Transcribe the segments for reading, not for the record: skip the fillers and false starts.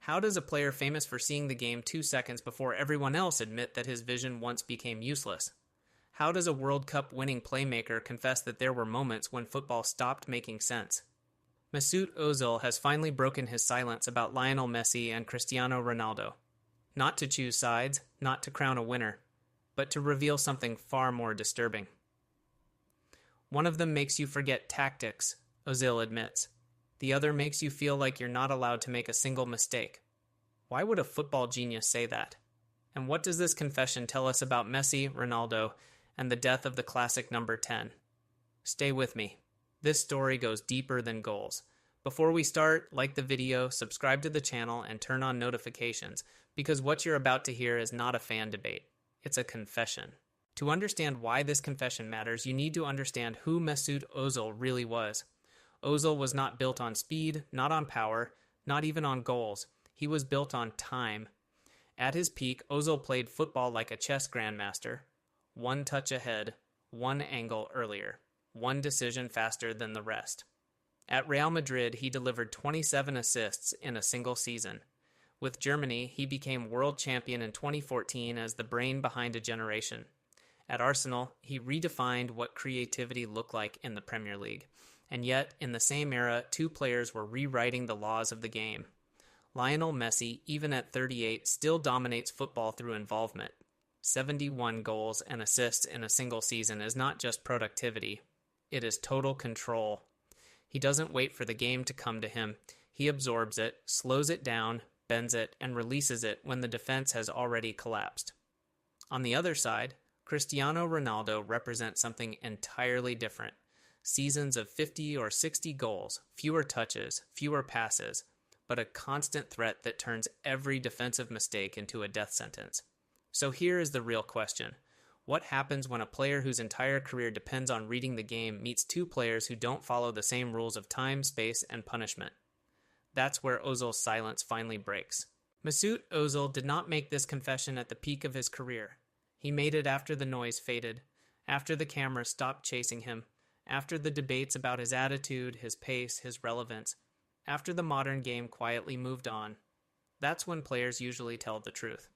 How does a player famous for seeing the game 2 seconds before everyone else admit that his vision once became useless? How does a World Cup winning playmaker confess that there were moments when football stopped making sense? Mesut Özil has finally broken his silence about Lionel Messi and Cristiano Ronaldo. Not to choose sides, not to crown a winner, but to reveal something far more disturbing. One of them makes you forget tactics, Ozil admits. The other makes you feel like you're not allowed to make a single mistake. Why would a football genius say that? And what does this confession tell us about Messi, Ronaldo, and the death of the classic number 10? Stay with me. This story goes deeper than goals. Before we start, like the video, subscribe to the channel, and turn on notifications, because what you're about to hear is not a fan debate. It's a confession. To understand why this confession matters, you need to understand who Mesut Özil really was. Ozil was not built on speed, not on power, not even on goals. He was built on time. At his peak, Ozil played football like a chess grandmaster. One touch ahead, one angle earlier, one decision faster than the rest. At Real Madrid, he delivered 27 assists in a single season. With Germany, he became world champion in 2014 as the brain behind a generation. At Arsenal, he redefined what creativity looked like in the Premier League. And yet, in the same era, two players were rewriting the laws of the game. Lionel Messi, even at 38, still dominates football through involvement. 71 goals and assists in a single season is not just productivity. It is total control. He doesn't wait for the game to come to him. He absorbs it, slows it down, bends it, and releases it when the defense has already collapsed. On the other side, Cristiano Ronaldo represents something entirely different. Seasons of 50 or 60 goals, fewer touches, fewer passes, but a constant threat that turns every defensive mistake into a death sentence. So here is the real question. What happens when a player whose entire career depends on reading the game meets two players who don't follow the same rules of time, space, and punishment? That's where Ozil's silence finally breaks. Mesut Özil did not make this confession at the peak of his career. He made it after the noise faded, after the camera stopped chasing him, after the debates about his attitude, his pace, his relevance, after the modern game quietly moved on. That's when players usually tell the truth.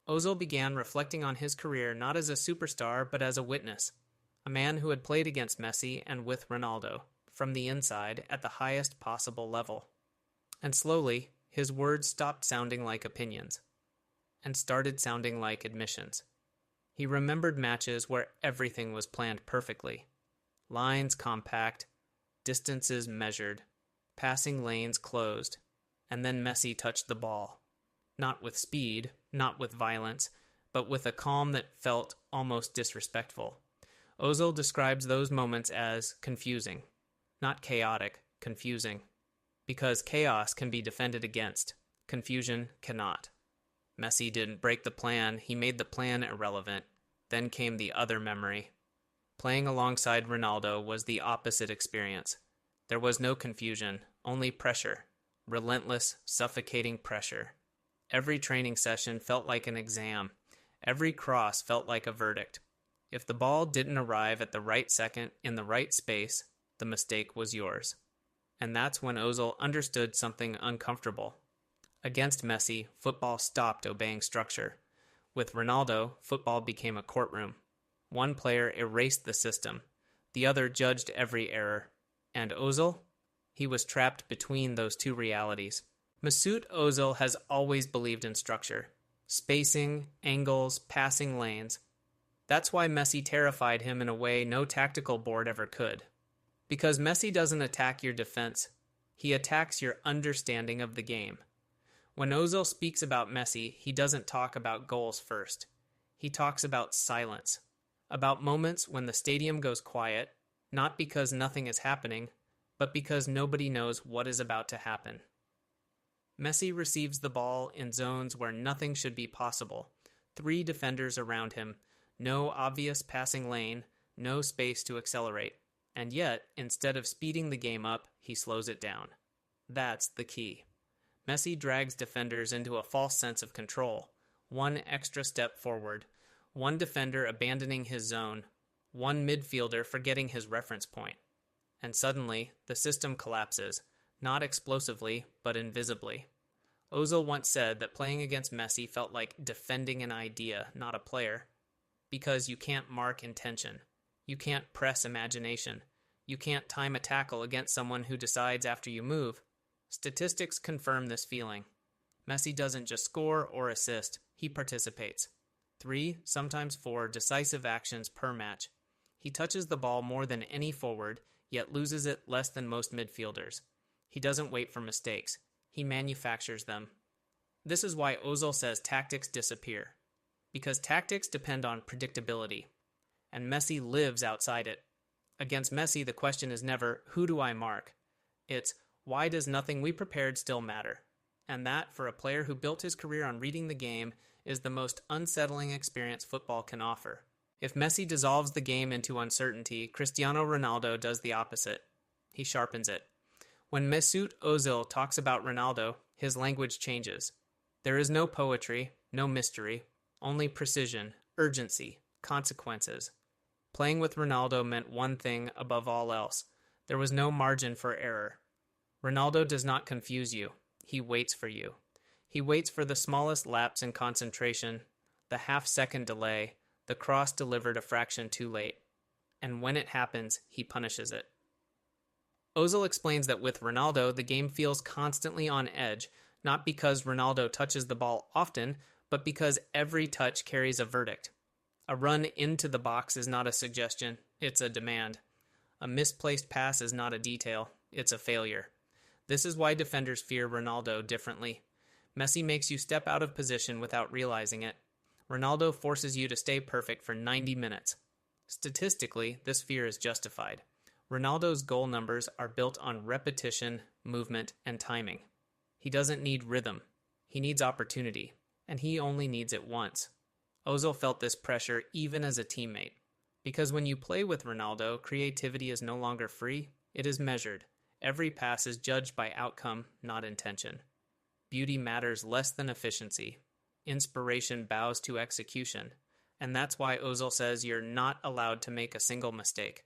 Ozil began reflecting on his career not as a superstar but as a witness, a man who had played against Messi and with Ronaldo, from the inside at the highest possible level. And slowly, his words stopped sounding like opinions and started sounding like admissions. He remembered matches where everything was planned perfectly. Lines compact, distances measured, passing lanes closed, and then Messi touched the ball. Not with speed, not with violence, but with a calm that felt almost disrespectful. Ozil describes those moments as confusing. Not chaotic, confusing. Because chaos can be defended against. Confusion cannot. Messi didn't break the plan, he made the plan irrelevant. Then came the other memory. Playing alongside Ronaldo was the opposite experience. There was no confusion, only pressure. Relentless, suffocating pressure. Every training session felt like an exam. Every cross felt like a verdict. If the ball didn't arrive at the right second in the right space, the mistake was yours. And that's when Ozil understood something uncomfortable. Against Messi, football stopped obeying structure. With Ronaldo, football became a courtroom. One player erased the system. The other judged every error. And Ozil? He was trapped between those two realities. Mesut Özil has always believed in structure. Spacing, angles, passing lanes. That's why Messi terrified him in a way no tactical board ever could. Because Messi doesn't attack your defense. He attacks your understanding of the game. When Ozil speaks about Messi, he doesn't talk about goals first. He talks about silence. About moments when the stadium goes quiet, not because nothing is happening, but because nobody knows what is about to happen. Messi receives the ball in zones where nothing should be possible. 3 defenders around him, no obvious passing lane, no space to accelerate. And yet, instead of speeding the game up, he slows it down. That's the key. Messi drags defenders into a false sense of control. One extra step forward. One defender abandoning his zone. One midfielder forgetting his reference point. And suddenly, the system collapses, not explosively, but invisibly. Ozil once said that playing against Messi felt like defending an idea, not a player, because you can't mark intention. You can't press imagination. You can't time a tackle against someone who decides after you move. Statistics confirm this feeling. Messi doesn't just score or assist, he participates. 3, sometimes 4 decisive actions per match. He touches the ball more than any forward, yet loses it less than most midfielders. He doesn't wait for mistakes. He manufactures them. This is why Ozil says tactics disappear. Because tactics depend on predictability. And Messi lives outside it. Against Messi, the question is never, who do I mark? It's, why does nothing we prepared still matter? And that, for a player who built his career on reading the game, is the most unsettling experience football can offer. If Messi dissolves the game into uncertainty, Cristiano Ronaldo does the opposite. He sharpens it. When Mesut Özil talks about Ronaldo, his language changes. There is no poetry, no mystery, only precision, urgency, consequences. Playing with Ronaldo meant one thing above all else. There was no margin for error. Ronaldo does not confuse you. He waits for you. He waits for the smallest lapse in concentration, the half-second delay, the cross delivered a fraction too late. And when it happens, he punishes it. Ozil explains that with Ronaldo, the game feels constantly on edge, not because Ronaldo touches the ball often, but because every touch carries a verdict. A run into the box is not a suggestion, it's a demand. A misplaced pass is not a detail, it's a failure. This is why defenders fear Ronaldo differently. Messi makes you step out of position without realizing it. Ronaldo forces you to stay perfect for 90 minutes. Statistically, this fear is justified. Ronaldo's goal numbers are built on repetition, movement, and timing. He doesn't need rhythm. He needs opportunity, and he only needs it once. Ozil felt this pressure even as a teammate. Because when you play with Ronaldo, creativity is no longer free, it is measured. Every pass is judged by outcome, not intention. Beauty matters less than efficiency. Inspiration bows to execution. And that's why Ozil says you're not allowed to make a single mistake.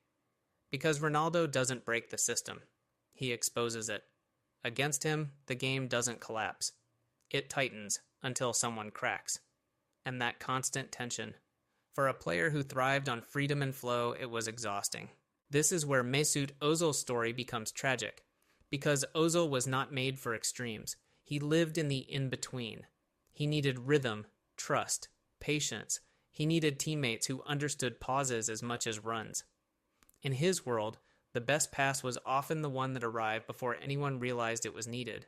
Because Ronaldo doesn't break the system. He exposes it. Against him, the game doesn't collapse. It tightens until someone cracks. And that constant tension. For a player who thrived on freedom and flow, it was exhausting. This is where Mesut Ozil's story becomes tragic. Because Ozil was not made for extremes. He lived in the in-between. He needed rhythm, trust, patience. He needed teammates who understood pauses as much as runs. In his world, the best pass was often the one that arrived before anyone realized it was needed.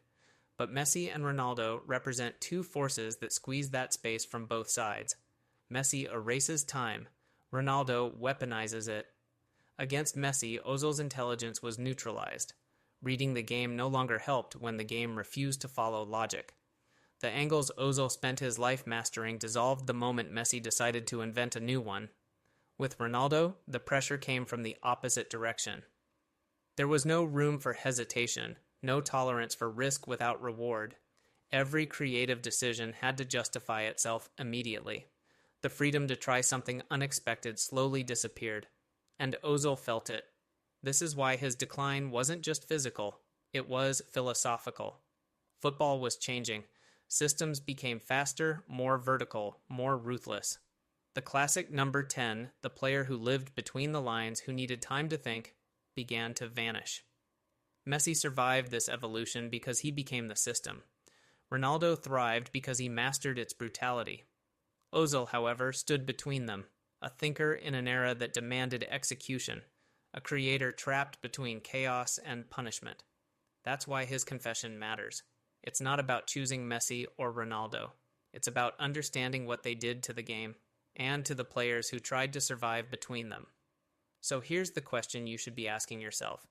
But Messi and Ronaldo represent two forces that squeeze that space from both sides. Messi erases time. Ronaldo weaponizes it. Against Messi, Ozil's intelligence was neutralized. Reading the game no longer helped when the game refused to follow logic. The angles Ozil spent his life mastering dissolved the moment Messi decided to invent a new one. With Ronaldo, the pressure came from the opposite direction. There was no room for hesitation, no tolerance for risk without reward. Every creative decision had to justify itself immediately. The freedom to try something unexpected slowly disappeared, and Ozil felt it. This is why his decline wasn't just physical, it was philosophical. Football was changing. Systems became faster, more vertical, more ruthless. The classic number 10, the player who lived between the lines, who needed time to think, began to vanish. Messi survived this evolution because he became the system. Ronaldo thrived because he mastered its brutality. Ozil, however, stood between them, a thinker in an era that demanded execution, a creator trapped between chaos and punishment. That's why his confession matters. It's not about choosing Messi or Ronaldo. It's about understanding what they did to the game, and to the players who tried to survive between them. So here's the question you should be asking yourself.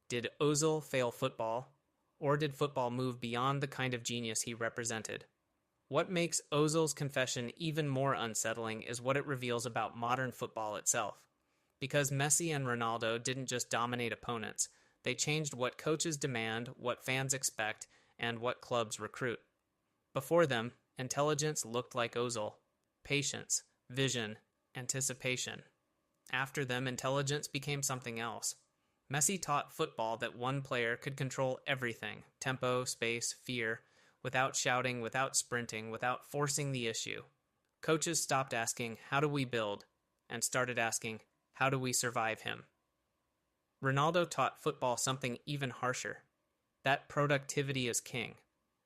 Did Ozil fail football, or did football move beyond the kind of genius he represented? What makes Ozil's confession even more unsettling is what it reveals about modern football itself. Because Messi and Ronaldo didn't just dominate opponents, they changed what coaches demand, what fans expect, and what clubs recruit. Before them, intelligence looked like Ozil. Patience, vision, anticipation. After them, intelligence became something else. Messi taught football that one player could control everything, tempo, space, fear, without shouting, without sprinting, without forcing the issue. Coaches stopped asking, "How do we build?" and started asking, "How do we survive him?" Ronaldo taught football something even harsher. That productivity is king.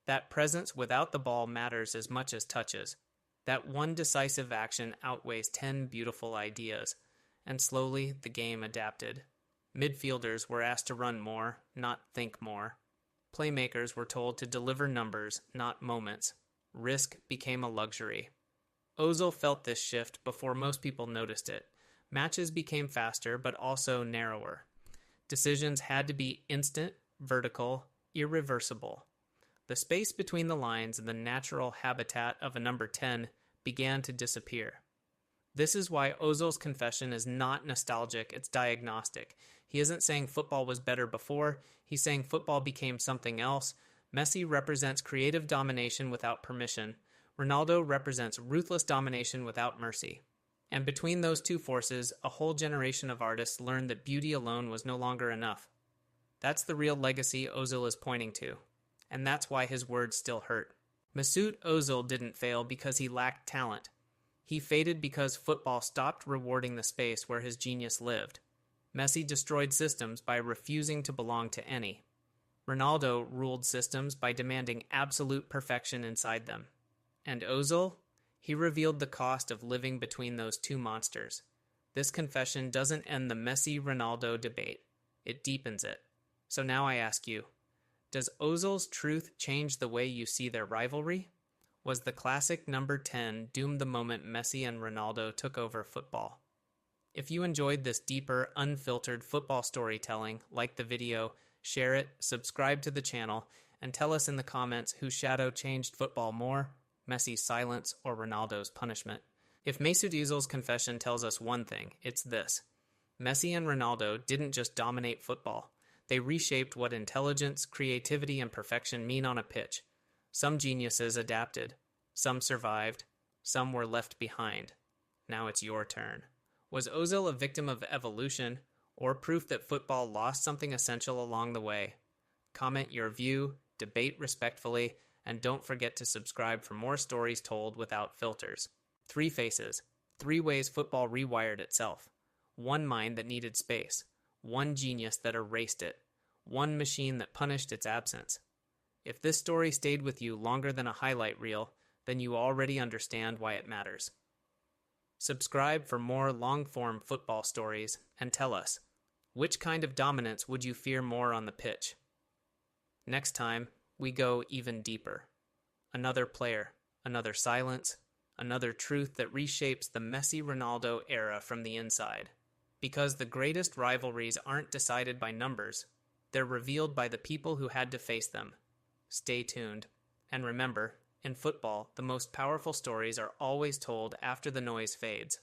That presence without the ball matters as much as touches. That one decisive action outweighs 10 beautiful ideas. And slowly, the game adapted. Midfielders were asked to run more, not think more. Playmakers were told to deliver numbers, not moments. Risk became a luxury. Ozil felt this shift before most people noticed it. Matches became faster, but also narrower. Decisions had to be instant, vertical, irreversible. The space between the lines and the natural habitat of a number 10 began to disappear. This is why Ozil's confession is not nostalgic, it's diagnostic. He isn't saying football was better before, he's saying football became something else. Messi represents creative domination without permission. Ronaldo represents ruthless domination without mercy. And between those two forces, a whole generation of artists learned that beauty alone was no longer enough. That's the real legacy Ozil is pointing to. And that's why his words still hurt. Mesut Özil didn't fail because he lacked talent. He faded because football stopped rewarding the space where his genius lived. Messi destroyed systems by refusing to belong to any. Ronaldo ruled systems by demanding absolute perfection inside them. And Ozil? He revealed the cost of living between those two monsters. This confession doesn't end the Messi-Ronaldo debate. It deepens it. So now I ask you, does Ozil's truth change the way you see their rivalry? Was the classic number 10 doomed the moment Messi and Ronaldo took over football? If you enjoyed this deeper, unfiltered football storytelling, like the video, share it, subscribe to the channel, and tell us in the comments whose shadow changed football more, Messi's silence or Ronaldo's punishment. If Mesut Özil's confession tells us one thing, it's this. Messi and Ronaldo didn't just dominate football. They reshaped what intelligence, creativity, and perfection mean on a pitch. Some geniuses adapted. Some survived. Some were left behind. Now it's your turn. Was Ozil a victim of evolution, or proof that football lost something essential along the way? Comment your view, debate respectfully, and don't forget to subscribe for more stories told without filters. 3 faces. 3 ways football rewired itself. 1 mind that needed space. 1 genius that erased it. 1 machine that punished its absence. If this story stayed with you longer than a highlight reel, then you already understand why it matters. Subscribe for more long-form football stories and tell us, which kind of dominance would you fear more on the pitch? Next time, we go even deeper. Another player, another silence, another truth that reshapes the Messi-Ronaldo era from the inside. Because the greatest rivalries aren't decided by numbers, they're revealed by the people who had to face them. Stay tuned. And remember, in football, the most powerful stories are always told after the noise fades.